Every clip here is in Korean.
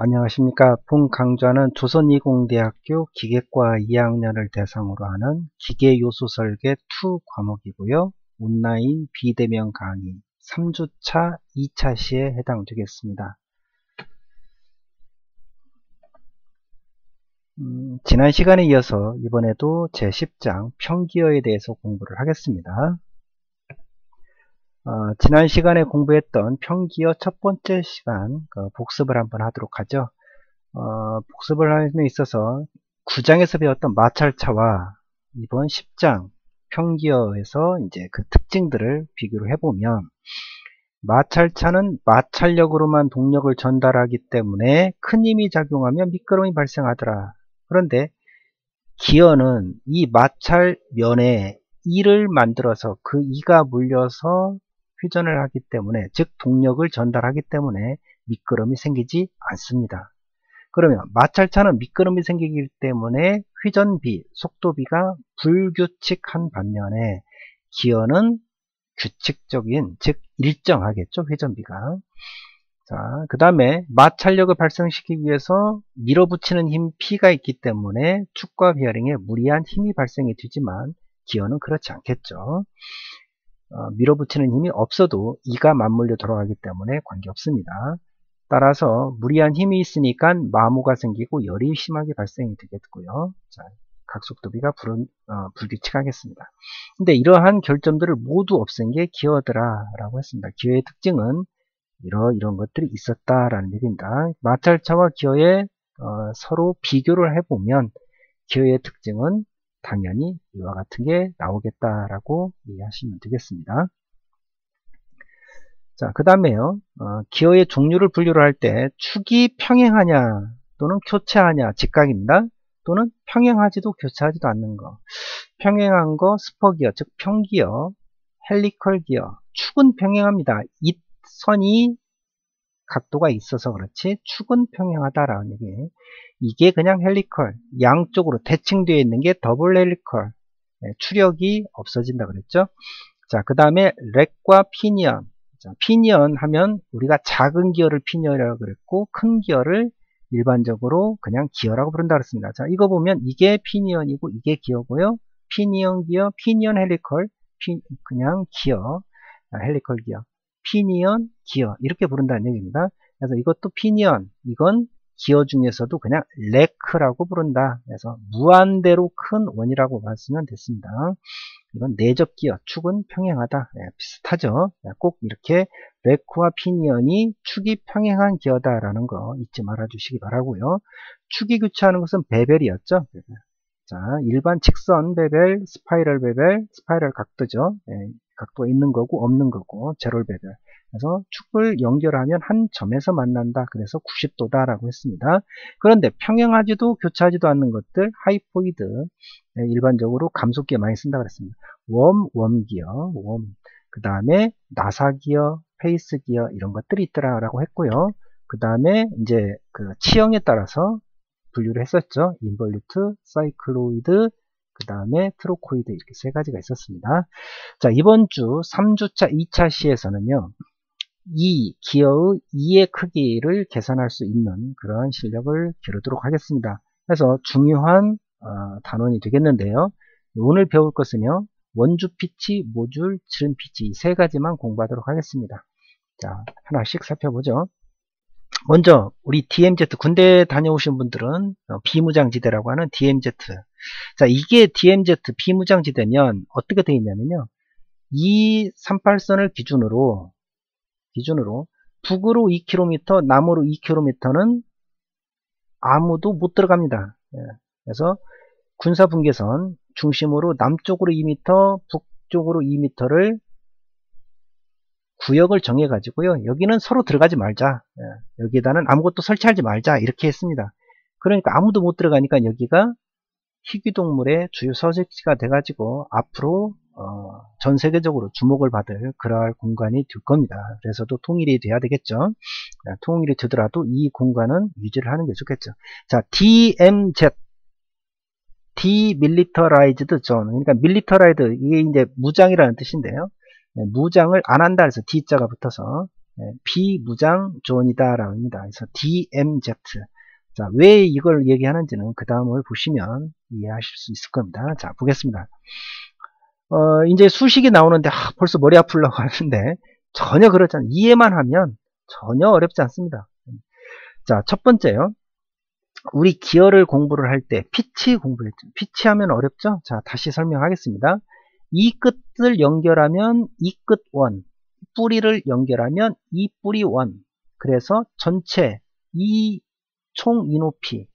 안녕하십니까. 본 강좌는 조선이공대학교 기계과 2학년을 대상으로 하는 기계요소 설계 2 과목이고요. 온라인 비대면 강의 3주차 2차 시에 해당되겠습니다. 지난 시간에 이어서 이번에도 제10장 평기어에 대해서 공부를 하겠습니다. 지난 시간에 공부했던 평기어 첫 번째 시간 복습을 한번 하도록 하죠. 복습을 함에 있어서 9장에서 배웠던 마찰차와 이번 10장 평기어에서 이제 그 특징들을 비교를 해보면, 마찰차는 마찰력으로만 동력을 전달하기 때문에 큰 힘이 작용하면 미끄럼이 발생하더라. 그런데 기어는 이 마찰면에 이를 만들어서 그 이가 물려서 회전을 하기 때문에, 즉 동력을 전달하기 때문에 미끄럼이 생기지 않습니다. 그러면 마찰차는 미끄럼이 생기기 때문에 회전비, 속도비가 불규칙한 반면에 기어는 규칙적인, 즉 일정하겠죠, 회전비가. 자, 그 다음에 마찰력을 발생시키기 위해서 밀어붙이는 힘 P가 있기 때문에 축과 베어링에 무리한 힘이 발생이 되지만 기어는 그렇지 않겠죠. 밀어붙이는 힘이 없어도 이가 맞물려 돌아가기 때문에 관계없습니다. 따라서 무리한 힘이 있으니까 마모가 생기고 열이 심하게 발생이 되겠고요. 자, 각속도비가 불규칙하겠습니다. 근데 이러한 결점들을 모두 없앤 게 기어더라 라고 했습니다. 기어의 특징은 이런 것들이 있었다라는 얘기입니다. 마찰차와 기어의 서로 비교를 해보면 기어의 특징은 당연히 이와 같은 게 나오겠다라고 이해하시면 되겠습니다. 자, 그 다음에요. 기어의 종류를 분류를 할 때 축이 평행하냐 또는 교차하냐 직각입니다. 또는 평행하지도 교차하지도 않는 거. 평행한 거 스퍼기어, 즉 평기어, 헬리컬 기어. 축은 평행합니다. 이 선이 각도가 있어서 그렇지 축은 평행하다라는 얘기예요. 이게 그냥 헬리컬, 양쪽으로 대칭되어 있는 게 더블 헬리컬. 추력이 없어진다 그랬죠. 자, 그 다음에 렉과 피니언. 자, 피니언 하면 우리가 작은 기어를 피니언이라고 그랬고 큰 기어를 일반적으로 그냥 기어라고 부른다 그랬습니다. 자, 이거 보면 이게 피니언이고 이게 기어고요. 피니언 기어, 피니언 헬리컬, 그냥 기어, 헬리컬 기어, 피니언 기어 이렇게 부른다는 얘기입니다. 그래서 이것도 피니언, 이건 기어 중에서도 그냥 레크라고 부른다. 그래서 무한대로 큰 원이라고 봤으면 됐습니다. 이건 내접 기어, 축은 평행하다. 비슷하죠. 꼭 이렇게 레크와 피니언이 축이 평행한 기어다라는 거 잊지 말아 주시기 바라고요. 축이 교차하는 것은 베벨이었죠. 자, 일반 직선 베벨, 스파이럴 베벨, 스파이럴 각도죠. 각도가 있는 거고 없는 거고 제롤 베벨. 그래서 축을 연결하면 한 점에서 만난다. 그래서 90도다라고 했습니다. 그런데 평행하지도 교차하지도 않는 것들, 하이포이드, 일반적으로 감속기어 많이 쓴다 그랬습니다. 웜기어, 그 다음에 나사기어, 페이스기어 이런 것들이 있더라라고 했고요. 그 다음에 이제 그 치형에 따라서 분류를 했었죠. 인볼루트, 사이클로이드, 그 다음에 트로코이드 이렇게 세 가지가 있었습니다. 자, 이번 주 3주차 2차 시에서는요. 이 기어의 2의 크기를 계산할 수 있는 그러한 실력을 기르도록 하겠습니다. 그래서 중요한 단원이 되겠는데요. 오늘 배울 것은요. 원주 피치, 모듈, 지름 피치 이 세 가지만 공부하도록 하겠습니다. 자, 하나씩 살펴보죠. 먼저 우리 DMZ, 군대 다녀오신 분들은 비무장지대라고 하는 DMZ. 자, 이게 DMZ 비무장지대면 어떻게 되어 있냐면요. 이 38선을 기준으로 북으로 2km, 남으로 2km는 아무도 못 들어갑니다. 그래서 군사분계선 중심으로 남쪽으로 2m, 북쪽으로 2m를 구역을 정해 가지고요. 여기는 서로 들어가지 말자. 여기에다는 아무것도 설치하지 말자. 이렇게 했습니다. 그러니까 아무도 못 들어가니까 여기가 희귀동물의 주요 서식지가 돼가지고 앞으로 전 세계적으로 주목을 받을 그러할 공간이 될 겁니다. 그래서도 통일이 돼야 되겠죠. 통일이 되더라도 이 공간은 유지를 하는 게 좋겠죠. 자, DMZ, Demilitarized Zone. 그러니까 militarized, 이게 이제 무장이라는 뜻인데요. 무장을 안 한다 해서 D자가 붙어서 비무장 존이다라고 합니다. 그래서 DMZ. 자, 왜 이걸 얘기하는지는 그 다음을 보시면 이해하실 수 있을 겁니다. 자, 보겠습니다. 이제 수식이 나오는데 벌써 머리 아프려고 하는데 전혀 그렇지 않아요. 이해만 하면 전혀 어렵지 않습니다. 자, 첫 번째요. 우리 기어를 공부를 할 때 피치 공부했죠. 피치 하면 어렵죠? 자, 다시 설명하겠습니다. 이 끝을 연결하면 이 끝 원, 뿌리를 연결하면 이 뿌리 원. 그래서 전체 이 총 이 높이,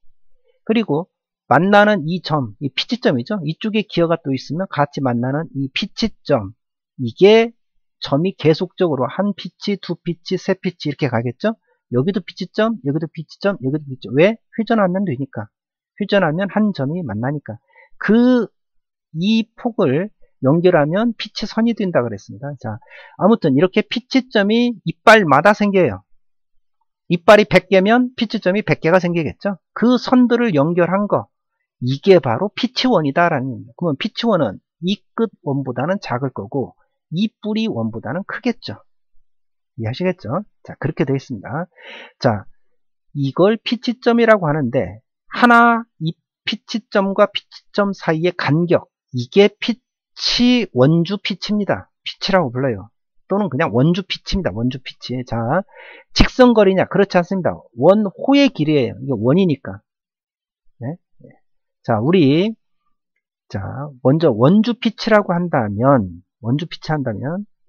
그리고 만나는 이 점, 이 피치점이죠. 이쪽에 기어가 또 있으면 같이 만나는 이 피치점, 이게 점이 계속적으로 한 피치, 두 피치, 세 피치 이렇게 가겠죠. 여기도 피치점, 여기도 피치점, 여기도 피치점. 왜? 회전하면 되니까. 회전하면 한 점이 만나니까. 이 폭을 연결하면 피치선이 된다 그랬습니다. 자, 아무튼 이렇게 피치점이 이빨마다 생겨요. 이빨이 100개면 피치점이 100개가 생기겠죠. 그 선들을 연결한 거, 이게 바로 피치원이다 라는 겁니다. 그러면 피치원은 이 끝 원보다는 작을 거고 이 뿌리 원보다는 크겠죠. 이해하시겠죠? 자, 그렇게 되어 있습니다. 자, 이걸 피치점이라고 하는데 이 피치점과 피치점 사이의 간격, 이게 피치, 원주 피치입니다. 피치라고 불러요. 또는 그냥 원주 피치입니다. 원주 피치. 자, 직선거리냐? 그렇지 않습니다. 원호의 길이에요. 이게 원이니까. 네? 자, 먼저 원주 피치라고 한다면,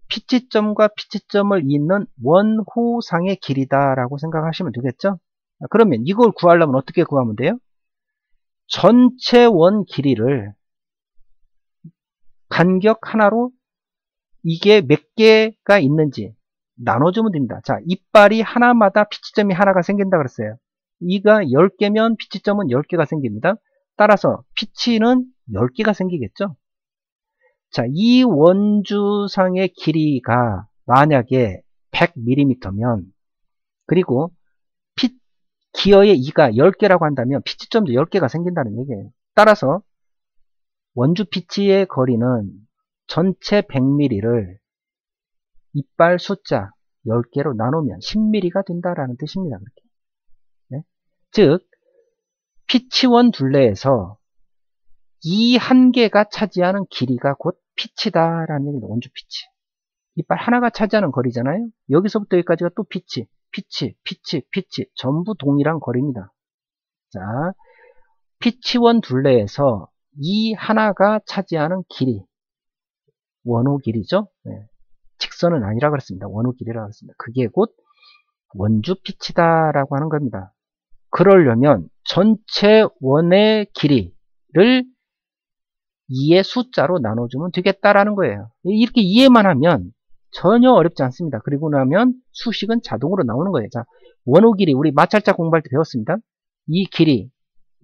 피치점과 피치점을 잇는 원호상의 길이다라고 생각하시면 되겠죠? 그러면 이걸 구하려면 어떻게 구하면 돼요? 전체 원 길이를 간격 하나로 이게 몇 개가 있는지 나눠주면 됩니다. 자, 이빨이 하나마다 피치점이 하나가 생긴다 그랬어요. 이가 10개면 피치점은 10개가 생깁니다. 따라서 피치는 10개가 생기겠죠. 자, 이 원주상의 길이가 만약에 100mm면, 그리고 기어의 이가 10개라고 한다면 피치점도 10개가 생긴다는 얘기예요. 따라서 원주 피치의 거리는 전체 100mm를 이빨 숫자 10개로 나누면 10mm가 된다라는 뜻입니다. 그렇게. 네? 즉, 피치원 둘레에서 이 한 개가 차지하는 길이가 곧 피치다라는 얘기입니다. 원주 피치. 이빨 하나가 차지하는 거리잖아요. 여기서부터 여기까지가 또 피치, 전부 동일한 거리입니다. 자, 피치원 둘레에서 이 하나가 차지하는 길이, 원호 길이죠. 네. 직선은 아니라 그랬습니다. 원호 길이라고 했습니다. 그게 곧 원주 피치다라고 하는 겁니다. 그러려면 전체 원의 길이를 2의 숫자로 나눠주면 되겠다라는 거예요. 이렇게 이해만 하면 전혀 어렵지 않습니다. 그리고 나면 수식은 자동으로 나오는 거예요. 자, 원호 길이, 우리 마찰자 공부할 때 배웠습니다. 이 길이,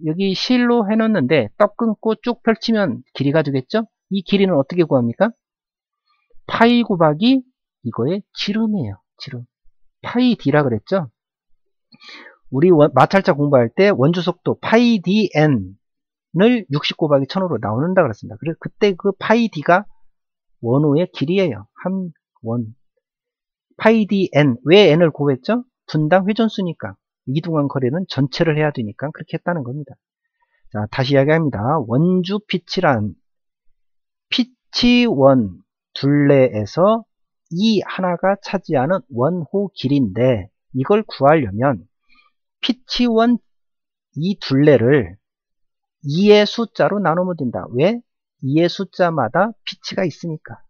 여기 실로 해놓는데 떡 끊고 쭉 펼치면 길이가 되겠죠? 이 길이는 어떻게 구합니까? 파이 곱하기 이거의 지름이에요. 지름. 파이 d라 그랬죠? 우리 마찰자 공부할 때 원주 속도 파이 dn을 60 곱하기 1000으로 나오는다 그랬습니다. 그래서 그때 그 파이 d가 원호의 길이에요. 한 원. 파이 dn. 왜 n을 구했죠? 분당 회전수니까. 이동한 거리는 전체를 해야 되니까 그렇게 했다는 겁니다. 자, 다시 이야기합니다. 원주 피치란 피치원 둘레에서 이 하나가 차지하는 원호 길이인데, 이걸 구하려면 피치원 이 둘레를 2의 숫자로 나누면 된다. 왜? 2의 숫자마다 피치가 있으니까.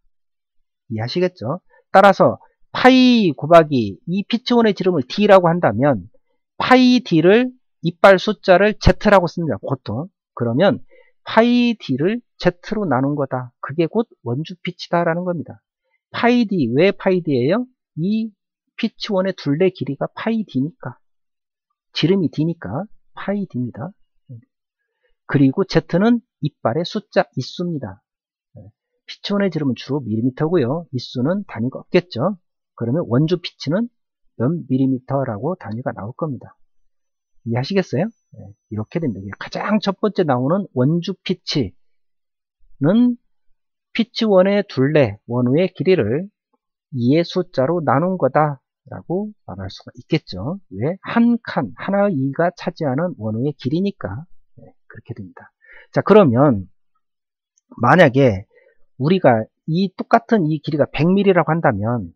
이해하시겠죠? 따라서 파이 곱하기 이 피치원의 지름을 d라고 한다면 파이 d를 이빨 숫자를 z라고 씁니다. 보통. 그러면 파이 d를 z로 나눈 거다. 그게 곧 원주 피치다라는 겁니다. 파이 d, 왜 파이 d예요? 이 피치원의 둘레 길이가 파이 d니까. 지름이 d니까 파이 d입니다. 그리고 z는 이빨의 숫자 이수입니다. 피치원의 지름은 주로 밀리미터고요. 이수는 단위가 없겠죠. 그러면 원주 피치는 몇 밀리미터라고 단위가 나올 겁니다. 이해하시겠어요? 네, 이렇게 됩니다. 가장 첫 번째 나오는 원주 피치는 피치원의 둘레, 원호의 길이를 2의 숫자로 나눈 거다. 라고 말할 수가 있겠죠. 왜? 한 칸, 하나의 이가 차지하는 원호의 길이니까. 네, 그렇게 됩니다. 자, 그러면 만약에 우리가 이 똑같은 이 길이가 100mm라고 한다면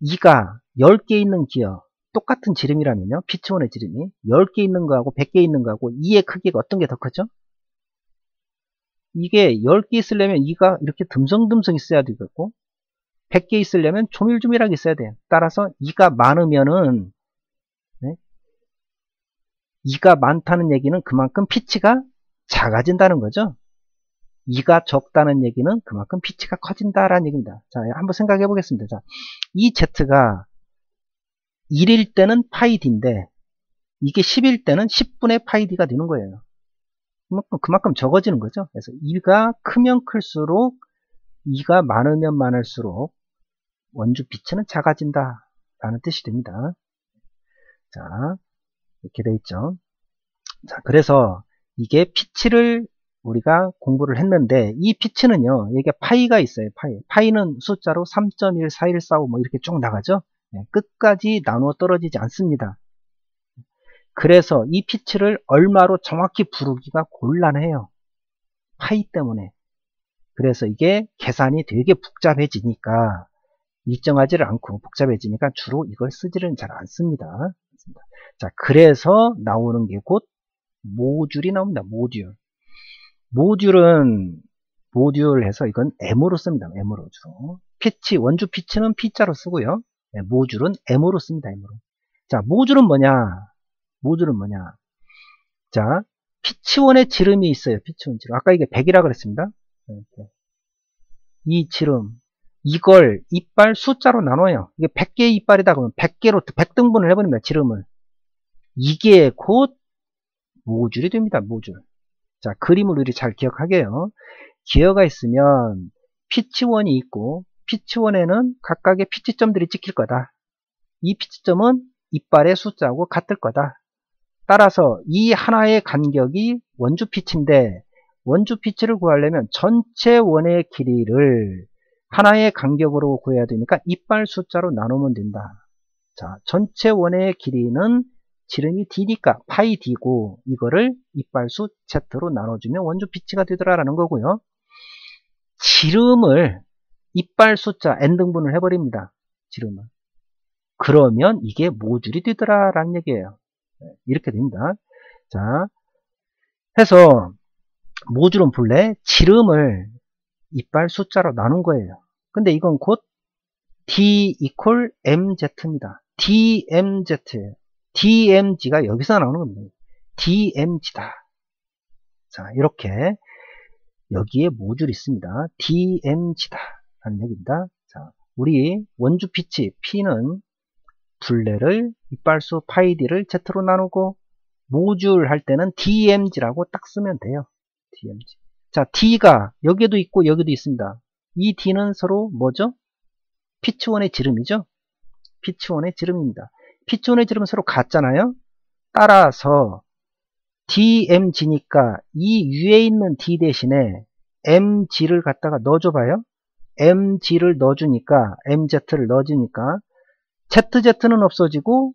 이가 10개 있는 기어, 똑같은 지름이라면요. 피치원의 지름이 10개 있는 거하고 100개 있는 거하고 이의 크기가 어떤 게 더 크죠? 이게 10개 있으려면 이가 이렇게 듬성듬성 있어야 되겠고 100개 있으려면 조밀조밀하게 있어야 돼요. 따라서 이가 많으면은 네? 이가 많다는 얘기는 그만큼 피치가 작아진다는 거죠. 이가 적다는 얘기는 그만큼 피치가 커진다라는 얘기입니다. 자, 한번 생각해 보겠습니다. 자, 이 Z가 1일 때는 파이 D인데 이게 10일 때는 10분의 파이 D가 되는 거예요. 그만큼 적어지는 거죠. 그래서 이가 크면 클수록 이가 많으면 많을수록 원주 피치는 작아진다 라는 뜻이 됩니다. 자, 이렇게 돼 있죠. 자, 그래서 이게 피치를 우리가 공부를 했는데 이 피치는요, 여기가 파이가 있어요. 파이는 숫자로 3.1, 4.145 뭐 이렇게 쭉 나가죠. 네, 끝까지 나누어 떨어지지 않습니다. 그래서 이 피치를 얼마로 정확히 부르기가 곤란해요. 파이 때문에. 그래서 이게 계산이 되게 복잡해지니까 일정하지를 않고 복잡해지니까 주로 이걸 쓰지는 잘 않습니다. 자, 그래서 나오는 게 곧 모듈이 나옵니다. 모듈은 해서 이건 M으로 씁니다. M으로 주로. 피치, 원주 피치는 P자로 쓰고요. 네, 모듈은 M으로 씁니다. M으로. 자, 모듈은 뭐냐? 자, 피치원의 지름이 있어요. 피치원 지름. 아까 이게 100이라 그랬습니다. 이렇게. 이 지름. 이걸 이빨 숫자로 나눠요. 이게 100개의 이빨이다 그러면 100개로 100등분을 해버립니다. 지름을. 이게 곧 모듈이 됩니다. 모듈. 자, 그림을 우리 잘 기억하게요. 기어가 있으면 피치원이 있고 피치원에는 각각의 피치점들이 찍힐 거다. 이 피치점은 이빨의 숫자하고 같을 거다. 따라서 이 하나의 간격이 원주 피치인데 원주 피치를 구하려면 전체 원의 길이를 하나의 간격으로 구해야 되니까 이빨 숫자로 나누면 된다. 자, 전체 원의 길이는 지름이 D니까 파이 D고 이거를 이빨수 Z로 나눠주면 원주 피치가 되더라라는 거고요. 지름을 이빨 숫자 N등분을 해버립니다. 지름을. 그러면 이게 모듈이 되더라라는 얘기예요. 이렇게 됩니다. 자, 해서 모듈은 본래 지름을 이빨 숫자로 나눈 거예요. 근데 이건 곧 D equal MZ입니다. DMZ예요. DMG가 여기서 나오는 겁니다. DMG다. 자, 이렇게 여기에 모듈이 있습니다. DMG다 라는 얘기입니다. 자, 우리 원주 피치 P는 둘레를 이빨수 파이 D를 Z로 나누고 모듈 할 때는 DMG라고 딱 쓰면 돼요. DMG. 자, D가 여기도 있고 여기도 있습니다. 이 D는 서로 뭐죠? 피치원의 지름이죠. 피치원의 지름입니다. 피치원의 지름은 서로 같잖아요. 따라서 DMG니까 이 위에 있는 D 대신에 MG를 갖다가 넣어줘봐요. MG를 넣어주니까 MZ를 넣어주니까 ZZ는 없어지고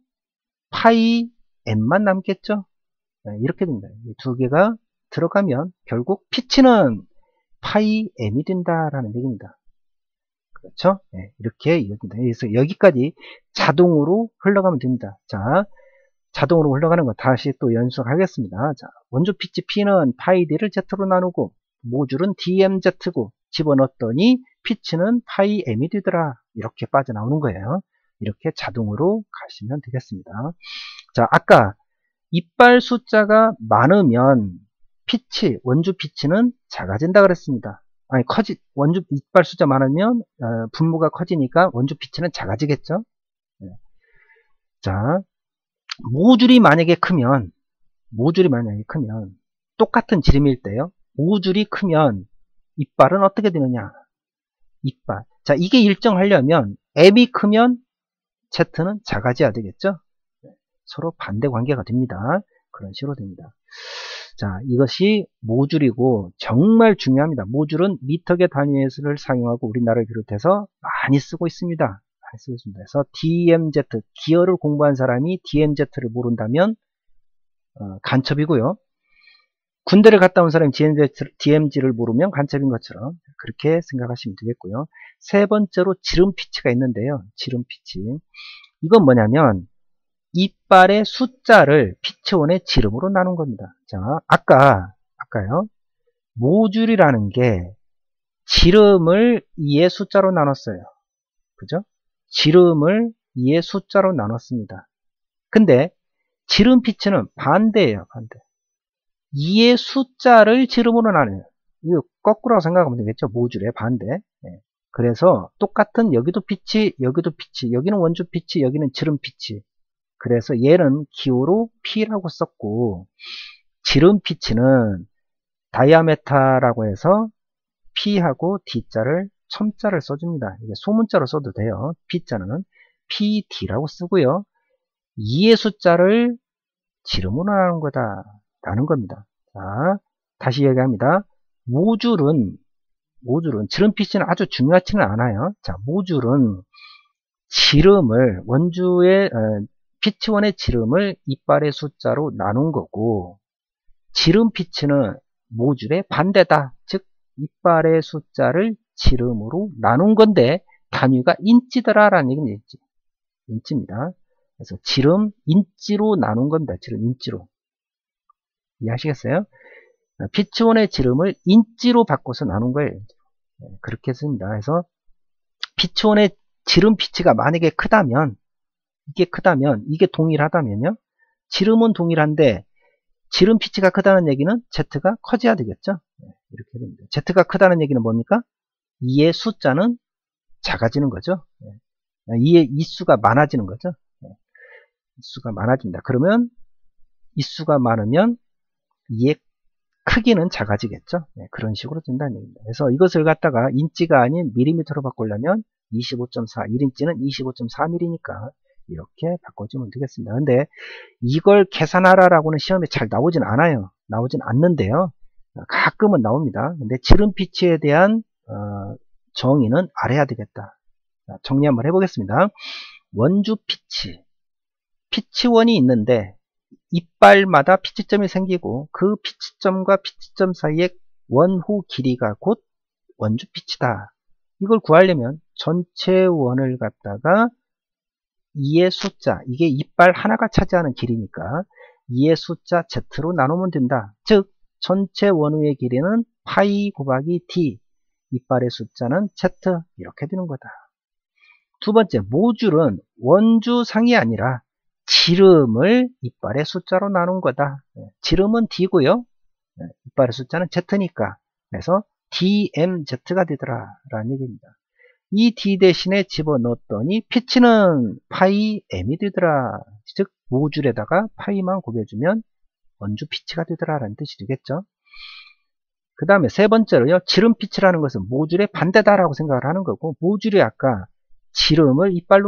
파이 M만 남겠죠. 이렇게 됩니다. 이 두 개가 들어가면 결국 피치는 파이 M이 된다라는 얘기입니다. 그렇죠? 네, 이렇게 그래서 여기까지 자동으로 흘러가면 됩니다. 자, 자동으로 흘러가는 거 다시 또 연속하겠습니다. 자, 원주 피치 P는 파이 D를 Z로 나누고 모듈은 DMZ고 집어넣었더니 피치는 파이 M이 되더라. 이렇게 빠져나오는 거예요. 이렇게 자동으로 가시면 되겠습니다. 자, 아까 이빨 숫자가 많으면 피치, 원주 피치는 작아진다 그랬습니다. 아니, 원주 이빨 숫자 많으면 분모가 커지니까 원주 피치는 작아지겠죠. 네. 자, 모듈이 만약에 크면 똑같은 지름일 때요. 모듈이 크면 이빨은 어떻게 되느냐? 이빨. 자, 이게 일정하려면 M이 크면 Z는 작아져야 되겠죠. 네. 서로 반대 관계가 됩니다. 그런 식으로 됩니다. 자, 이것이 모듈이고 정말 중요합니다. 모듈은 미터계 단위를 사용하고 우리나라를 비롯해서 많이 쓰고 있습니다. 쓰겠습니다. 그래서 DMZ, 기어를 공부한 사람이 DMZ를 모른다면 간첩이고요. 군대를 갔다 온 사람이 DMZ를 모르면 간첩인 것처럼 그렇게 생각하시면 되겠고요. 세 번째로 지름 피치가 있는데요. 지름 피치. 이건 뭐냐면 이빨의 숫자를 피치원의 지름으로 나눈 겁니다. 자, 아까요. 모듈이라는 게 지름을 2의 숫자로 나눴어요. 그죠? 지름을 2의 숫자로 나눴습니다. 근데 지름 피치는 반대예요. 반대. 2의 숫자를 지름으로 나눠요. 이거 거꾸로 생각하면 되겠죠. 모듈의 반대. 네. 그래서 똑같은 여기도 피치, 여기도 피치, 여기는 원주 피치, 여기는 지름 피치. 그래서 얘는 기호로 P라고 썼고, 지름 피치는 다이아메타라고 해서 P하고 D자를 첨자를 써줍니다. 이게 소문자로 써도 돼요. P자는 PD라고 쓰고요. 2의 숫자를 지름으로 나누는 거다. 라는 겁니다. 자, 다시 얘기합니다. 모듈은 지름 피치는 아주 중요하지는 않아요. 자, 모듈은 지름을 원주의 피치원의 지름을 이빨의 숫자로 나눈 거고, 지름 피치는 모듈의 반대다. 즉 이빨의 숫자를 지름으로 나눈 건데 단위가 인치더라라는 얘기는 인치입니다. 그래서 지름 인치로 나눈 겁니다. 지름 인치로. 이해하시겠어요? 피치원의 지름을 인치로 바꿔서 나눈 거예요. 그렇게 씁니다. 그래서 피치원의 지름 피치가 만약에 크다면, 이게 동일하다면요. 지름은 동일한데 지름 피치가 크다는 얘기는 Z가 커져야 되겠죠. 이렇게 됩니다. Z가 크다는 얘기는 뭡니까? 2의 숫자는 작아지는 거죠. 2의 이수가 많아지는 거죠. 이수가 많아진다. 그러면 이수가 많으면 2의 크기는 작아지겠죠. 그런 식으로 된다는 얘기입니다. 그래서 이것을 갖다가 인치가 아닌 밀리미터로 바꾸려면 25.4, 1인치는 25.4mm니까 이렇게 바꿔주면 되겠습니다. 근데 이걸 계산하라라고는 시험에 잘 나오진 않아요. 나오진 않는데요. 가끔은 나옵니다. 근데 지름 피치에 대한 정의는 알아야 되겠다. 정리 한번 해보겠습니다. 원주 피치. 피치원이 있는데 이빨마다 피치점이 생기고 그 피치점과 피치점 사이의 원호 길이가 곧 원주 피치다. 이걸 구하려면 전체 원을 갖다가 2의 숫자, 이게 이빨 하나가 차지하는 길이니까 2의 숫자 Z로 나누면 된다. 즉 전체 원우의 길이는 파이 곱하기 D, 이빨의 숫자는 Z, 이렇게 되는 거다. 두 번째, 모듈은 원주상이 아니라 지름을 이빨의 숫자로 나눈 거다. 지름은 D고요. 이빨의 숫자는 Z니까. 그래서 DMZ가 되더라 라는 얘기입니다. 이 D 대신에 집어넣었더니 피치는 파이 M이 되더라. 즉 모듈에다가 파이만 곱해주면 원주 피치가 되더라 라는 뜻이 되겠죠. 그 다음에 세 번째로요. 지름 피치라는 것은 모듈의 반대다라고 생각을 하는 거고, 모듈이 아까 지름을 이빨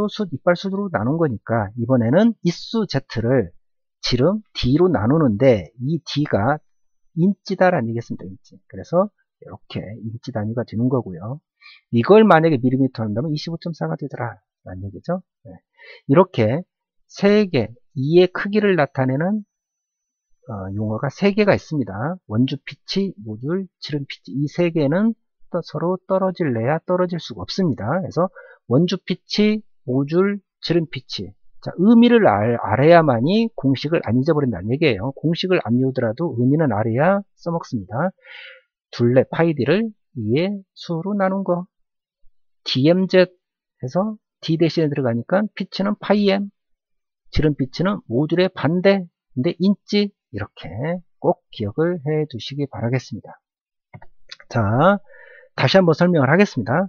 수로 나눈 거니까 이번에는 이수 Z를 지름 D로 나누는데 이 D가 인치다라는 얘기겠습니다. 인치. 그래서 이렇게 인치 단위가 되는 거고요. 이걸 만약에 밀리미터 한다면 25.4가 되더라 라는 얘기죠. 이렇게 3개, 2의 크기를 나타내는 용어가 3개가 있습니다. 원주 피치, 모듈, 지름 피치. 이 3개는 서로 떨어질래야 떨어질 수가 없습니다. 그래서 원주 피치, 모듈, 지름 피치. 자, 의미를 알아야만이 공식을 안 잊어버린다는 얘기예요. 공식을 안 외우더라도 의미는 알아야 써먹습니다. 둘레 파이 D를 2의 수로 나눈 거. DMZ 해서 D 대신에 들어가니까 피치는 파이 M, 지름 피치는 모듈의 반대, 근데 인치, 이렇게 꼭 기억을 해 두시기 바라겠습니다. 자, 다시 한번 설명을 하겠습니다.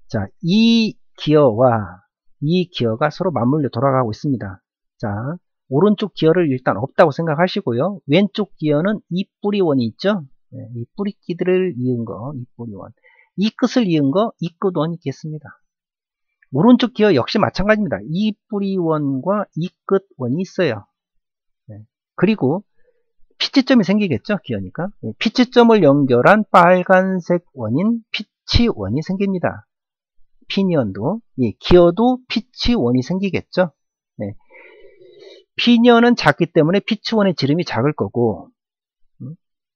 자, 이 기어와 이 기어가 서로 맞물려 돌아가고 있습니다. 자, 오른쪽 기어를 일단 없다고 생각하시고요. 왼쪽 기어는 이 뿌리원이 있죠. 이 뿌리끼들을 이은 거, 이 뿌리원. 이 끝을 이은 거, 이 끝원이 있겠습니다. 오른쪽 기어 역시 마찬가지입니다. 이 뿌리원과 이 끝원이 있어요. 그리고 피치점이 생기겠죠. 기어니까. 피치점을 연결한 빨간색 원인 피치원이 생깁니다. 피니언도. 예, 기어도 피치 원이 생기겠죠. 네. 피니언은 작기 때문에 피치 원의 지름이 작을 거고,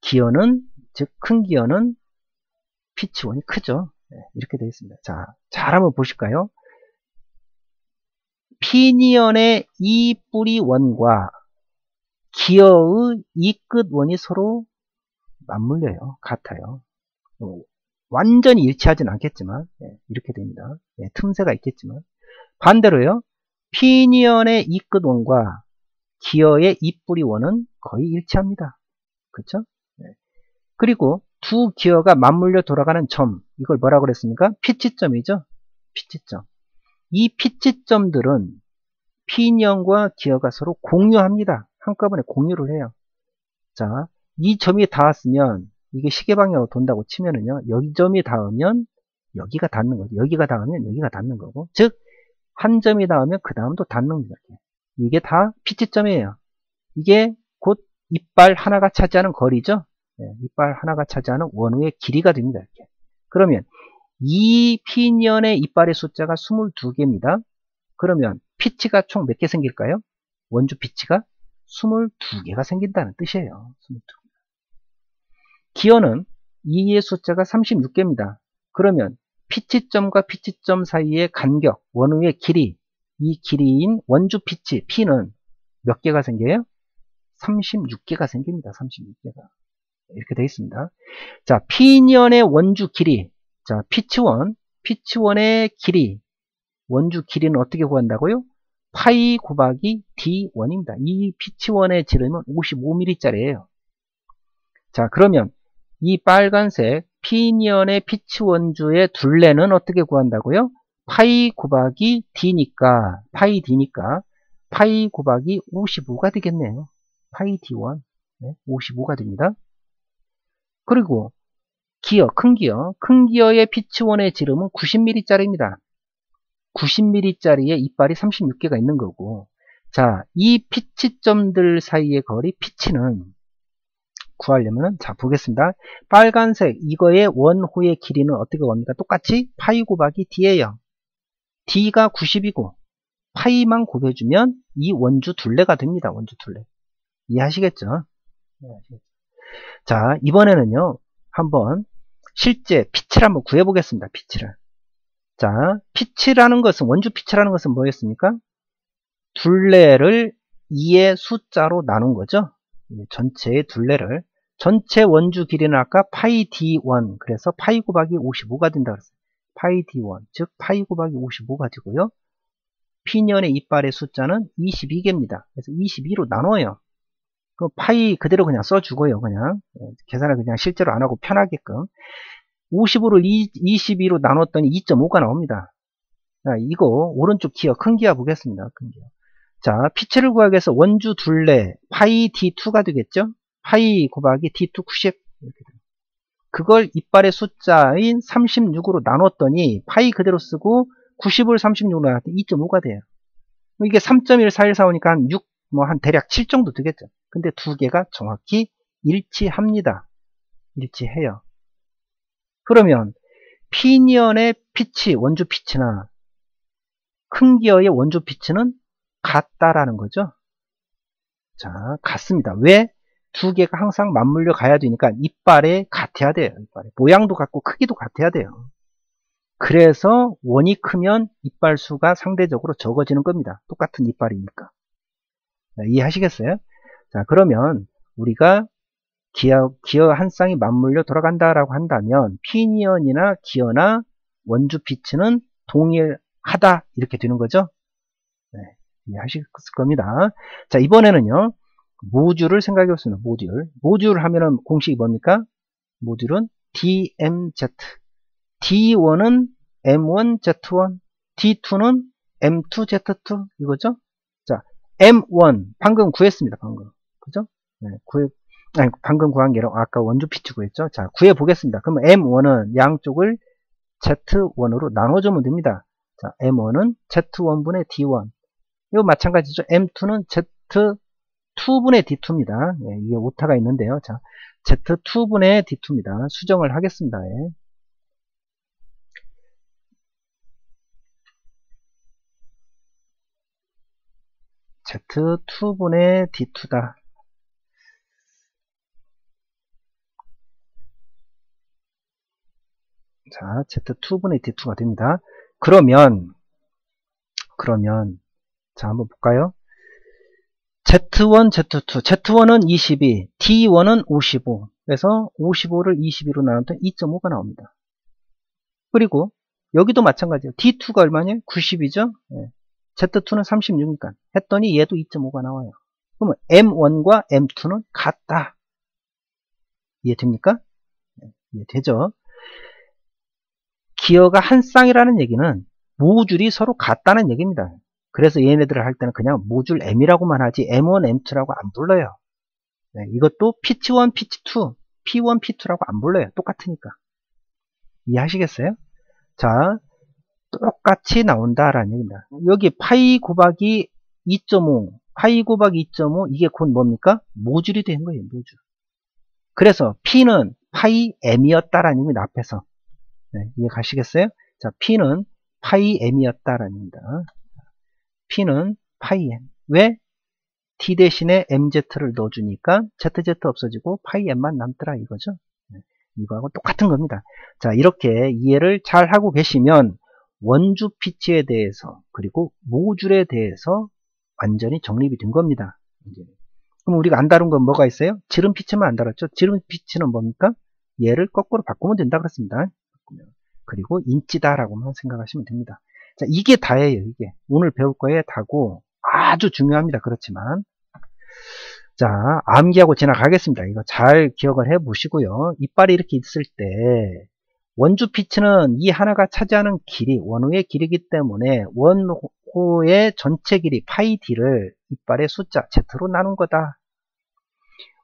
기어는, 즉 큰 기어는 피치 원이 크죠. 네, 이렇게 되어 있습니다. 자, 잘 한번 보실까요? 피니언의 이 뿌리 원과 기어의 이 끝 원이 서로 맞물려요. 같아요. 완전히 일치하진 않겠지만, 네, 이렇게 됩니다. 네, 틈새가 있겠지만. 반대로요, 피니언의 이 끝 원과 기어의 이 뿌리 원은 거의 일치합니다. 그렇죠? 네. 그리고 두 기어가 맞물려 돌아가는 점, 이걸 뭐라고 그랬습니까? 피치점이죠. 피치점. 이 피치점들은 피니언과 기어가 서로 공유합니다. 한꺼번에 공유를 해요. 자, 이 점이 닿았으면 이게 시계방향으로 돈다고 치면은요, 여기 점이 닿으면 여기가 닿는 거죠. 여기가 닿으면 여기가 닿는 거고, 즉 한 점이 닿으면 그 다음도 닿는 거죠. 이게 다 피치점이에요. 이게 곧 이빨 하나가 차지하는 거리죠. 네, 이빨 하나가 차지하는 원우의 길이가 됩니다. 이렇게. 그러면 이 피니언의 이빨의 숫자가 22개입니다. 그러면 피치가 총 몇 개 생길까요? 원주 피치가 22개가 생긴다는 뜻이에요. 22개. 기어는 2의 숫자가 36개입니다. 그러면 피치점과 피치점 사이의 간격, 원우의 길이, 이 길이인 원주 피치, P는 몇 개가 생겨요? 36개가 생깁니다. 36개가. 이렇게 되어 있습니다. 자, 피니언의 원주 길이. 자, 피치원의 길이. 원주 길이는 어떻게 구한다고요? 파이 곱하기 D1입니다. 이 피치원의 지름은 55mm짜리예요. 자, 그러면 이 빨간색 피니언의 피치원주의 둘레는 어떻게 구한다고요? 파이 곱하기 D니까, 파이 D니까, 파이 곱하기 55가 되겠네요. 파이 D1. 네, 55가 됩니다. 그리고 기어, 큰 기어의 피치원의 지름은 90mm짜리입니다. 90mm짜리에 이빨이 36개가 있는 거고, 자, 이 피치점들 사이의 거리 피치는 구하려면, 자, 보겠습니다. 빨간색 이거의 원호의 길이는 어떻게 구합니까? 똑같이 파이 곱하기 D예요. D가 90이고 파이만 곱해주면 이 원주 둘레가 됩니다. 원주 둘레. 이해하시겠죠? 자, 이번에는요, 한번 실제 피치를 한번 구해보겠습니다. 피치를. 자, 피치라는 것은, 원주 피치라는 것은 뭐였습니까? 둘레를 2의 숫자로 나눈 거죠. 전체의 둘레를. 전체 원주 길이는 아까 파이 D1, 그래서 파이 곱하기 55가 된다 그랬어요. 파이 D1, 즉 파이 곱하기 55가 되고요. 피니언의 이빨의 숫자는 22개입니다. 그래서 22로 나눠요. 그 파이 그대로 그냥 써주고요. 그냥 계산을 그냥 실제로 안 하고 편하게끔 50으로 22로 나눴더니 2.5가 나옵니다. 자, 이거 오른쪽 기어, 큰 기어 보겠습니다. 큰 기어. 자, 피치를 구하기 위해서 원주 둘레 파이 D2가 되겠죠? 파이 곱하기 D2 90 이렇게 됩니다. 그걸 이빨의 숫자인 36으로 나눴더니 파이 그대로 쓰고 90을 36으로 나눴더니 2.5가 돼요. 이게 3.1414오니까 한 6, 뭐 한 대략 7 정도 되겠죠. 근데 두 개가 정확히 일치합니다. 일치해요. 그러면 피니언의 피치, 원주 피치나 큰 기어의 원주 피치는 같다라는 거죠. 자, 같습니다. 왜? 두 개가 항상 맞물려 가야 되니까 이빨에 같아야 돼요. 이빨에. 모양도 같고 크기도 같아야 돼요. 그래서 원이 크면 이빨 수가 상대적으로 적어지는 겁니다. 똑같은 이빨이니까. 자, 이해하시겠어요? 자, 그러면 우리가 기어 한 쌍이 맞물려 돌아간다라고 한다면 피니언이나 기어나 원주 피치는 동일하다 이렇게 되는 거죠. 네, 이해하실 겁니다. 자, 이번에는요 모듈을 생각해 보겠습니다. 모듈 하면은 공식이 뭡니까? 모듈은 DMZ. D1은 M1, Z1, D2는 M2, Z2 이거죠? 자, M1 방금 구했습니다. 방금 그죠? 네, 방금 구한 게 아까 원주 피치 구했죠? 자, 구해 보겠습니다. 그러면 M1은 양쪽을 Z1으로 나눠주면 됩니다. 자, M1은 Z1분의 D1. 이거 마찬가지죠. M2는 Z2분의 D2입니다. 네, 이게 오타가 있는데요. 자, Z2분의 D2입니다. 수정을 하겠습니다. 예. Z2분의 D2다. 자, Z2분의 D2가 됩니다. 그러면 자, 한번 볼까요? Z1, Z2. Z1은 22, D1은 55. 그래서 55를 22로 나눴더니 2.5가 나옵니다. 그리고 여기도 마찬가지예요. D2가 얼마냐? 90이죠? 네. Z2는 36이니까 했더니 얘도 2.5가 나와요. 그러면 M1과 M2는 같다. 이해됩니까? 네, 이해되죠? 기어가 한 쌍이라는 얘기는 모줄이 서로 같다는 얘기입니다. 그래서 얘네들을 할 때는 그냥 모줄 M이라고만 하지 M1, M2라고 안 불러요. 네, 이것도 P1, P2, P1, P2라고 안 불러요. 똑같으니까. 이해하시겠어요? 자, 똑같이 나온다라는 얘기입니다. 여기 파이 곱하기 2.5, 파이 곱하기 2.5 이게 곧 뭡니까? 모줄이 된 거예요. 모줄. 그래서 P는 파이 M이었다라는 얘기입니다. 앞에서. 네, 이해 가시겠어요? 자, P는 파이 M이었다라는 얘기입니다. P는 파이 M. 왜? T 대신에 MZ를 넣어주니까 ZZ 없어지고 파이 M만 남더라 이거죠. 네, 이거하고 똑같은 겁니다. 자, 이렇게 이해를 잘 하고 계시면 원주 피치에 대해서 그리고 모줄에 대해서 완전히 정립이 된 겁니다. 이제. 그럼 우리가 안 다룬 건 뭐가 있어요? 지름 피치만 안 다뤘죠. 지름 피치는 뭡니까? 얘를 거꾸로 바꾸면 된다 그랬습니다. 그리고 인치다라고만 생각하시면 됩니다. 자, 이게 다예요. 이게 오늘 배울 거에 다고 아주 중요합니다. 그렇지만 자, 암기하고 지나가겠습니다. 이거 잘 기억을 해 보시고요. 이빨이 이렇게 있을 때 원주 피치는 이 하나가 차지하는 길이 원호의 길이기 때문에 원호의 전체 길이 파이 d를 이빨의 숫자 z로 나눈 거다.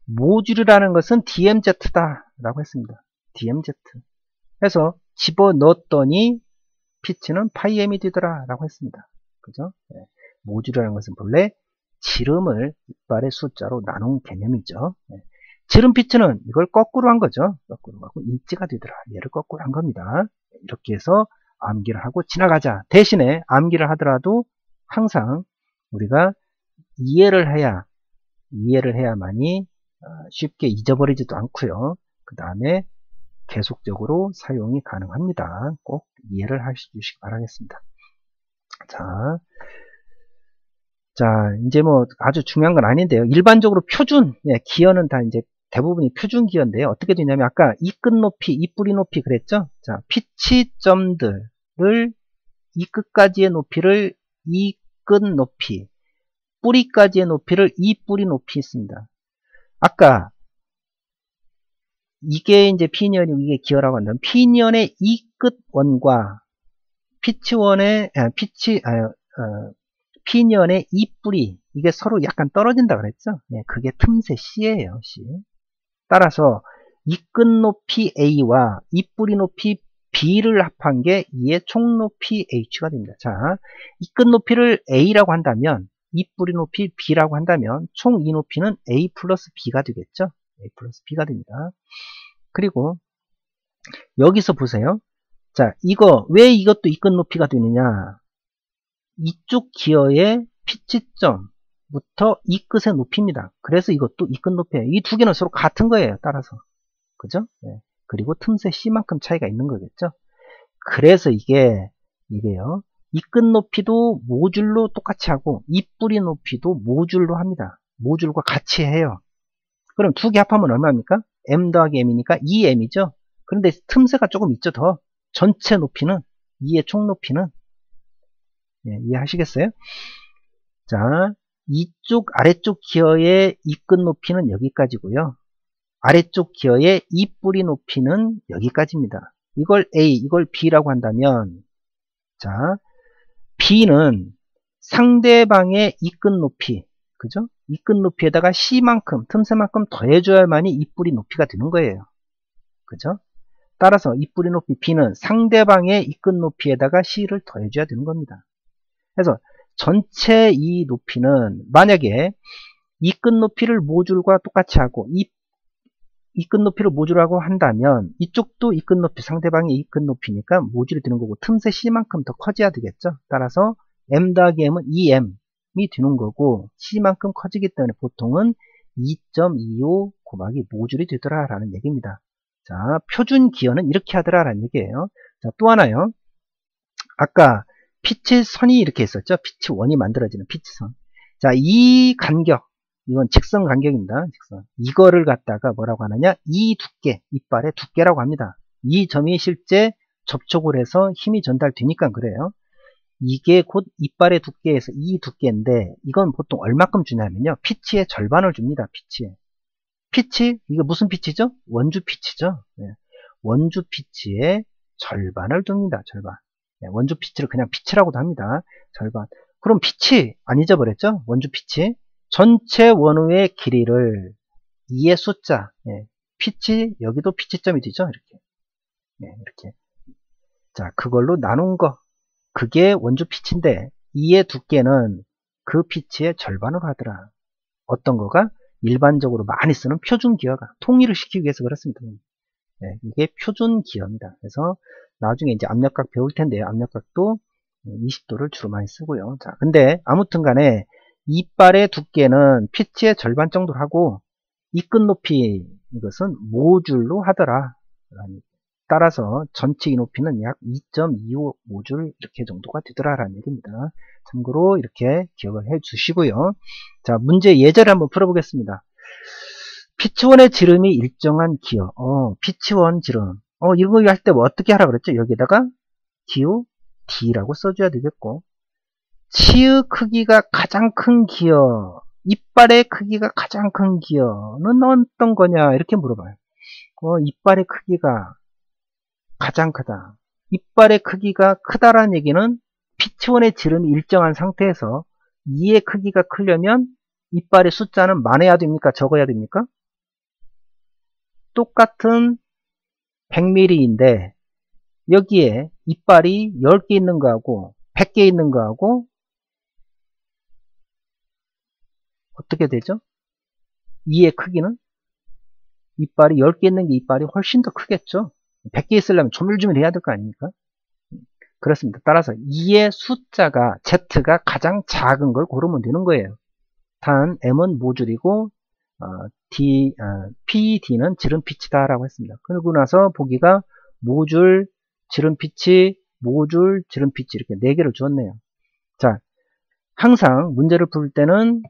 모줄이라는 것은 dmz다 라고 했습니다. dmz. 그래서 집어넣었더니 피치는 파이 m이 되더라 라고 했습니다. 그죠? 네. 모줄이라는 것은 본래 지름을 이빨의 숫자로 나눈 개념이죠. 네. 지름 피치는 이걸 거꾸로 한 거죠. 거꾸로 하고 인치가 되더라. 얘를 거꾸로 한 겁니다. 이렇게 해서 암기를 하고 지나가자. 대신에 암기를 하더라도 항상 우리가 이해를 해야만이 쉽게 잊어버리지도 않고요. 그 다음에 계속적으로 사용이 가능합니다. 꼭 이해를 해주시기 바라겠습니다. 자, 이제 뭐 아주 중요한 건 아닌데요. 일반적으로 표준, 기어는 다 이제 대부분이 표준 기어인데요. 어떻게 되냐면 아까 이 끝 높이, 이 뿌리 높이 그랬죠? 자, 피치점들을 이 끝까지의 높이를 이 끝 높이, 뿌리까지의 높이를 이 뿌리 높이 있습니다. 아까 이게 이제 피니언이고 이게 기어라고 한다면 피니언의 이 끝원과 피니언의 이 뿌리 이게 서로 약간 떨어진다 그랬죠? 네, 그게 틈새 C예요. C. 따라서 이 끝 높이 A와 이 뿌리 높이 B를 합한 게 이의 총 높이 H가 됩니다. 자, 이 끝 높이를 A라고 한다면 이 뿌리 높이 B라고 한다면 총 이 높이는 A 플러스 B가 되겠죠? A 플러스 B가 됩니다. 그리고 여기서 보세요. 자, 왜 이것도 이 끝 높이가 되느냐? 이쪽 기어의 피치점부터 이 끝의 높이입니다. 그래서 이것도 이 끝 높이예요. 이 두 개는 서로 같은 거예요. 따라서. 그죠? 네. 그리고 틈새 C만큼 차이가 있는 거겠죠? 그래서 이게요. 이 끝 높이도 모줄로 똑같이 하고 이 뿌리 높이도 모줄로 합니다. 모줄과 같이 해요. 그럼 두 개 합하면 얼마입니까? M 더하기 M이니까 2M이죠? 그런데 틈새가 조금 있죠, 더. 전체 높이는, 2의 총 높이는. 예, 이해하시겠어요? 자, 아래쪽 기어의 이 끝 높이는 여기까지고요. 아래쪽 기어의 이 뿌리 높이는 여기까지입니다. 이걸 A, 이걸 B라고 한다면, 자, B는 상대방의 이 끝 높이, 그죠? 이 끝 높이에다가 C만큼, 틈새만큼 더해줘야만이 이 뿌리 높이가 되는 거예요. 그죠? 따라서 이 뿌리 높이 B는 상대방의 이 끝 높이에다가 C를 더해줘야 되는 겁니다. 그래서 전체 이 높이는 만약에 이 끝 높이를 모줄과 똑같이 하고 이 끝 높이를 모줄하고 한다면 이쪽도 이 끝 높이, 상대방의 이 끝 높이니까 모줄이 되는 거고 틈새 C만큼 더 커져야 되겠죠. 따라서 M 더하기 M은 2M, 되는 거고 C만큼 커지기 때문에 보통은 2.25 곱하기 모듈이 되더라 라는 얘기입니다. 자, 표준 기어는 이렇게 하더라 라는 얘기예요. 자, 또 하나요. 아까 피치선이 이렇게 있었죠. 피치원이 만들어지는 피치선. 자, 이 간격, 이건 직선 간격입니다. 직선. 이거를 갖다가 뭐라고 하느냐? 이 두께, 이빨의 두께라고 합니다. 이 점이 실제 접촉을 해서 힘이 전달되니까 그래요. 이게 곧 이빨의 두께에서 이 두께인데 이건 보통 얼마큼 주냐면요. 피치의 절반을 줍니다. 피치, 이거 무슨 피치죠? 원주 피치죠. 네. 원주 피치의 절반을 둡니다. 절반. 네, 원주 피치를 그냥 피치라고도 합니다. 절반. 그럼 피치 안 잊어버렸죠? 원주 피치. 전체 원우의 길이를 2의 숫자. 네, 피치 여기도 피치점이 되죠. 이렇게. 네, 이렇게. 자, 그걸로 나눈 거. 그게 원주 피치인데 2의 두께는 그 피치의 절반으로 하더라. 어떤 거가? 일반적으로 많이 쓰는 표준 기어가 통일을 시키기 위해서 그렇습니다. 네, 이게 표준 기어입니다. 그래서 나중에 이제 압력각 배울 텐데요. 압력각도 20도를 주로 많이 쓰고요. 자, 근데 아무튼 간에 이빨의 두께는 피치의 절반 정도로 하고 이 끝 높이 이것은 모듈로 하더라. 따라서 전체 이 높이는 약 2.25 모듈 이렇게 정도가 되더라라는 얘기입니다. 참고로 이렇게 기억을 해 주시고요. 자, 문제 예제를 한번 풀어보겠습니다. 피치원의 지름이 일정한 기어. 피치원 지름. 이거 할 때 뭐 어떻게 하라 그랬죠? 여기다가 기호 D라고 써줘야 되겠고, 치의 크기가 가장 큰 기어, 이빨의 크기가 가장 큰 기어는 어떤 거냐 이렇게 물어봐요. 이빨의 크기가 가장 크다. 이빨의 크기가 크다라는 얘기는 피치원의 지름이 일정한 상태에서 2의 크기가 크려면 이빨의 숫자는 많아야 됩니까? 적어야 됩니까? 똑같은 100mm인데 여기에 이빨이 10개 있는 거하고 100개 있는 거하고 어떻게 되죠? 2의 크기는? 이빨이 10개 있는 게 이빨이 훨씬 더 크겠죠? 100개 있으려면 조밀조밀 해야 될 거 아닙니까? 그렇습니다. 따라서 2의 숫자가 Z가 가장 작은 걸 고르면 되는 거예요. 단 M은 모듈이고 PD는 지름피치다 라고 했습니다. 그러고 나서 보기가 모듈, 지름피치, 모듈, 지름피치 이렇게 4개를 주었네요. 자, 항상 문제를 풀 때는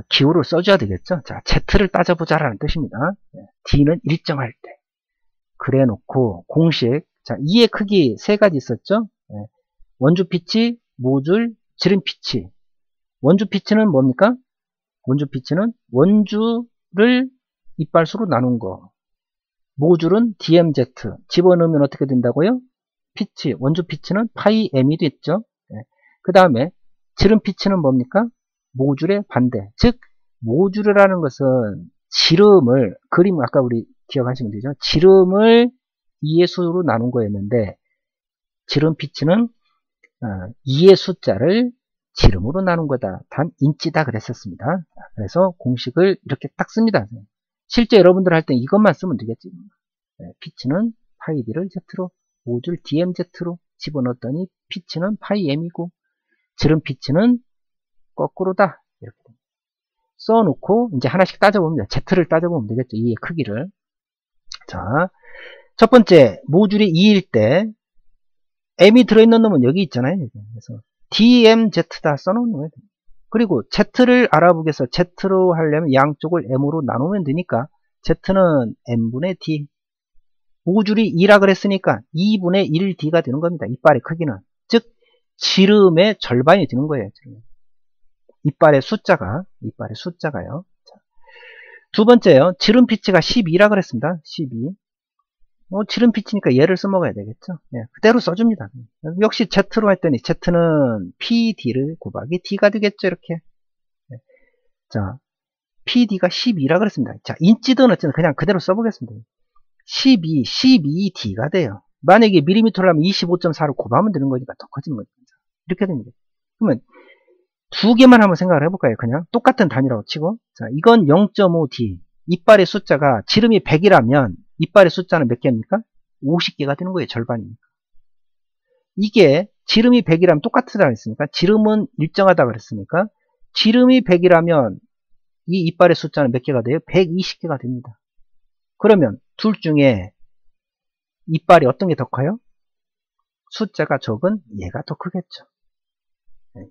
기호를 써줘야 되겠죠. 자, Z를 따져보자 라는 뜻입니다. D는 일정할 때. 그래 놓고 공식, 자, 2의 크기 3가지 있었죠. 원주 피치, 모듈, 지름 피치. 원주 피치는 뭡니까? 원주 피치는 원주를 이빨수로 나눈 거. 모듈은 DMZ. 집어넣으면 어떻게 된다고요? 피치, 원주 피치는 파이 M이 됐죠. 그 다음에 지름 피치는 뭡니까? 모듈의 반대. 즉, 모듈이라는 것은 지름을, 그림 아까 우리 기억하시면 되죠. 지름을 2의 수로 나눈 거였는데, 지름 피치는 2의 숫자를 지름으로 나눈 거다. 단 인치다 그랬었습니다. 그래서 공식을 이렇게 딱 씁니다. 실제 여러분들 할 때 이것만 쓰면 되겠지. 피치는 파이 D를 Z로, 모듈 DMZ로 집어넣었더니 피치는 파이 M이고, 지름 피치는 거꾸로다. 이렇게 써놓고 이제 하나씩 따져보면 Z를 따져보면 되겠죠. 이의 크기를. 자, 첫 번째 모듈이 2일 때 M이 들어있는 놈은 여기 있잖아요. 그래서 DMZ다 써놓는 거예요. 그리고 Z를 알아보기 위해서 Z로 하려면 양쪽을 M으로 나누면 되니까 Z는 M분의 D. 모듈이 2라 그랬으니까 2분의 1D가 되는 겁니다. 이빨의 크기는. 즉 지름의 절반이 되는 거예요. 이빨의 숫자가요. 자, 두 번째요. 지름 피치가 12라 그랬습니다. 12. 지름 피치니까 얘를 써먹어야 되겠죠. 그대로 써줍니다. 역시 Z로 했더니 Z는 PD를 곱하기 D가 되겠죠. 이렇게. 자, PD가 12라 그랬습니다. 자, 인치든 어쨌든 그냥 그대로 써보겠습니다. 12D가 돼요. 만약에 밀리미터로 하면 25.4로 곱하면 되는 거니까 더 커지는 거죠. 이렇게 됩니다. 그러면 두 개만 한번 생각을 해볼까요? 그냥 똑같은 단위라고 치고. 자, 이건 0.5D. 이빨의 숫자가 지름이 100이라면 이빨의 숫자는 몇 개입니까? 50개가 되는 거예요. 절반이니까. 이게 지름이 100이라면 똑같지 않습니까? 지름은 일정하다 그랬으니까 지름이 100이라면 이 이빨의 숫자는 몇 개가 돼요? 120개가 됩니다. 그러면 둘 중에 이빨이 어떤 게 더 커요? 숫자가 적은 얘가 더 크겠죠.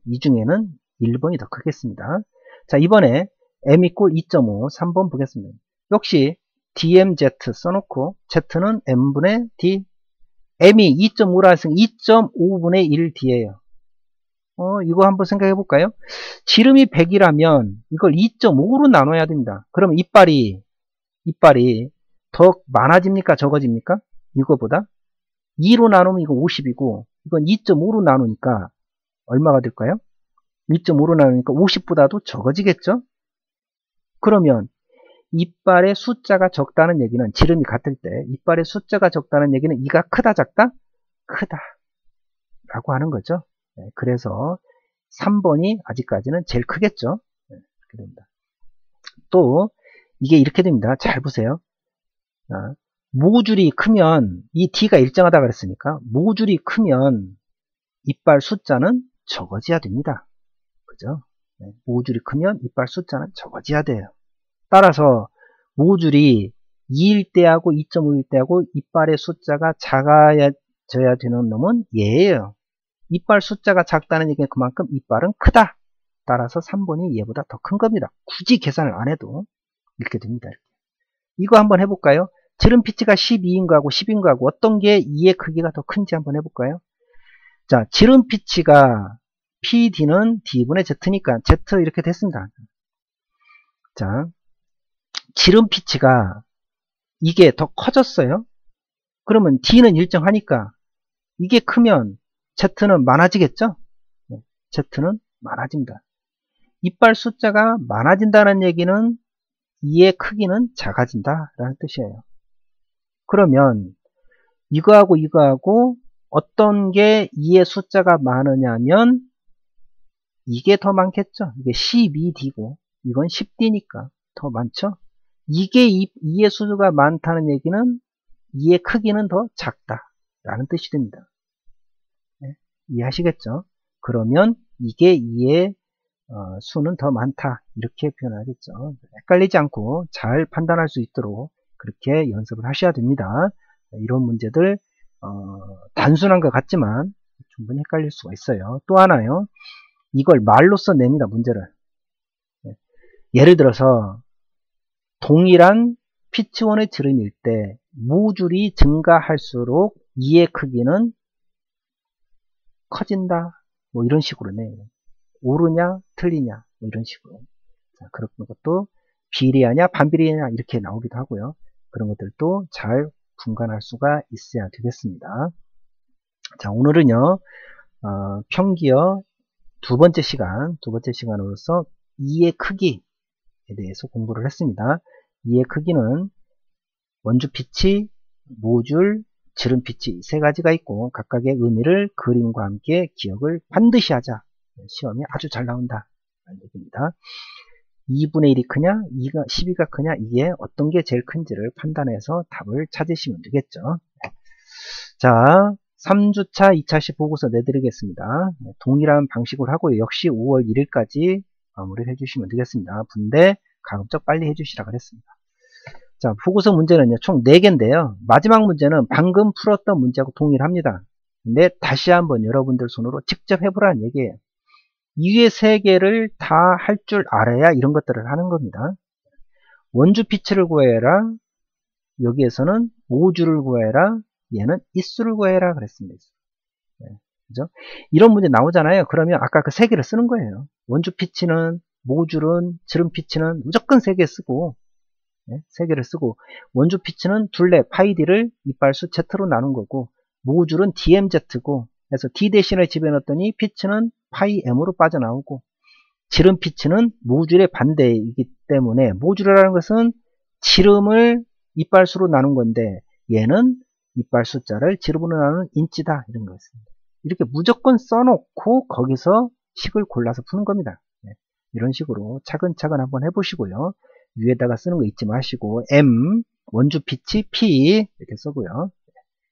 이 중에는 1번이 더 크겠습니다. 자, 이번에 m equal 2.5 3번 보겠습니다. 역시 dmz 써놓고 z는 m분의 d, m이 2.5라 했으니 2.5분의 1d예요. 이거 한번 생각해 볼까요? 지름이 100이라면 이걸 2.5로 나눠야 됩니다. 그러면 이빨이 더 많아집니까? 적어집니까? 이거보다 2로 나누면 이거 50이고 이건 2.5로 나누니까 얼마가 될까요? 2.5로 나누니까 50보다도 적어지겠죠? 그러면 이빨의 숫자가 적다는 얘기는 지름이 같을 때 이빨의 숫자가 적다는 얘기는 이가 크다 작다? 크다 라고 하는 거죠. 그래서 3번이 아직까지는 제일 크겠죠. 이렇게 됩니다. 또 이게 이렇게 됩니다. 잘 보세요. 모줄이 크면 이 D가 일정하다 그랬으니까 모줄이 크면 이빨 숫자는 적어져야 됩니다. 그죠? 모줄이 크면 이빨 숫자는 적어져야 돼요. 따라서 모줄이 2일 때하고 2.5일 때하고 이빨의 숫자가 작아져야 되는 놈은 얘예요. 이빨 숫자가 작다는 얘기는 그만큼 이빨은 크다. 따라서 3번이 얘보다 더 큰 겁니다. 굳이 계산을 안 해도 이렇게 됩니다. 이렇게. 이거 한번 해볼까요? 지름 피치가 12인 거하고 10인 거하고 어떤 게 2의 크기가 더 큰지 한번 해볼까요? 자, 지름 피치가 PD는 D분의 Z니까 Z 이렇게 됐습니다. 자, 지름 피치가 이게 더 커졌어요. 그러면 D는 일정하니까 이게 크면 Z는 많아지겠죠? Z는 많아진다. 이빨 숫자가 많아진다는 얘기는 이의 크기는 작아진다 라는 뜻이에요. 그러면 이거하고 이거하고 어떤 게 2의 숫자가 많으냐면 이게 더 많겠죠. 이게 12D고 이건 10D니까 더 많죠. 이게 2의 수가 많다는 얘기는 2의 크기는 더 작다 라는 뜻이 됩니다. 이해하시겠죠? 그러면 이게 2의 수는 더 많다 이렇게 표현하겠죠. 헷갈리지 않고 잘 판단할 수 있도록 그렇게 연습을 하셔야 됩니다. 이런 문제들 단순한 것 같지만 충분히 헷갈릴 수가 있어요. 또 하나요. 이걸 말로써 냅니다. 문제를. 예를 들어서 동일한 피치원의 지름일 때 모줄이 증가할수록 2의 크기는 커진다. 뭐 이런 식으로 내요. 옳으냐 틀리냐 뭐 이런 식으로. 자, 그런 것도 비례하냐 반비례하냐 이렇게 나오기도 하고요. 그런 것들도 잘 분간할 수가 있어야 되겠습니다. 자, 오늘은요 평기어 두 번째 시간으로서 2의 크기에 대해서 공부를 했습니다. 2의 크기는 원주 피치, 모줄, 지름 피치 세 가지가 있고 각각의 의미를 그림과 함께 기억을 반드시 하자. 시험에 아주 잘 나온다 라는 얘기입니다. 2분의 1이 크냐 12가 크냐 이게 어떤 게 제일 큰지를 판단해서 답을 찾으시면 되겠죠. 자, 3주차 2차시 보고서 내드리겠습니다. 동일한 방식으로 하고요. 역시 5월 1일까지 마무리를 해주시면 되겠습니다. 분대 가급적 빨리 해주시라 그랬습니다. 자, 보고서 문제는요, 총 4개인데요. 마지막 문제는 방금 풀었던 문제하고 동일합니다. 근데 다시 한번 여러분들 손으로 직접 해보라는 얘기예요. 이 위에 3개를 다 할 줄 알아야 이런 것들을 하는 겁니다. 원주 피치를 구해라. 여기에서는 모줄을 구해라. 얘는 있수를 구해라 그랬습니다. 그죠? 이런 문제 나오잖아요. 그러면 아까 그 3개를 쓰는 거예요. 원주 피치는, 모줄은, 지름 피치는 무조건 3개 쓰고, 3개를 쓰고, 원주 피치는 둘레 파이d를 이빨수 z로 나눈 거고, 모줄은 dmz고, 그래서 d 대신에 집어넣었더니 피치는 파이 m으로 빠져나오고, 지름 피치는 모줄의 반대이기 때문에 모줄이라는 것은 지름을 이빨수로 나눈 건데 얘는 이빨 숫자를 지름으로 나누는 인치다 이런 거였습니다. 이렇게 무조건 써놓고 거기서 식을 골라서 푸는 겁니다. 이런 식으로 차근차근 한번 해보시고요. 위에다가 쓰는 거 잊지 마시고 M 원주 피치 P 이렇게 써고요.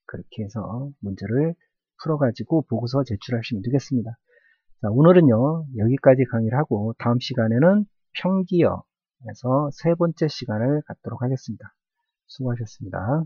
그렇게 해서 문제를 풀어가지고 보고서 제출하시면 되겠습니다. 자, 오늘은요 여기까지 강의를 하고 다음 시간에는 평기어에서 세 번째 시간을 갖도록 하겠습니다. 수고하셨습니다.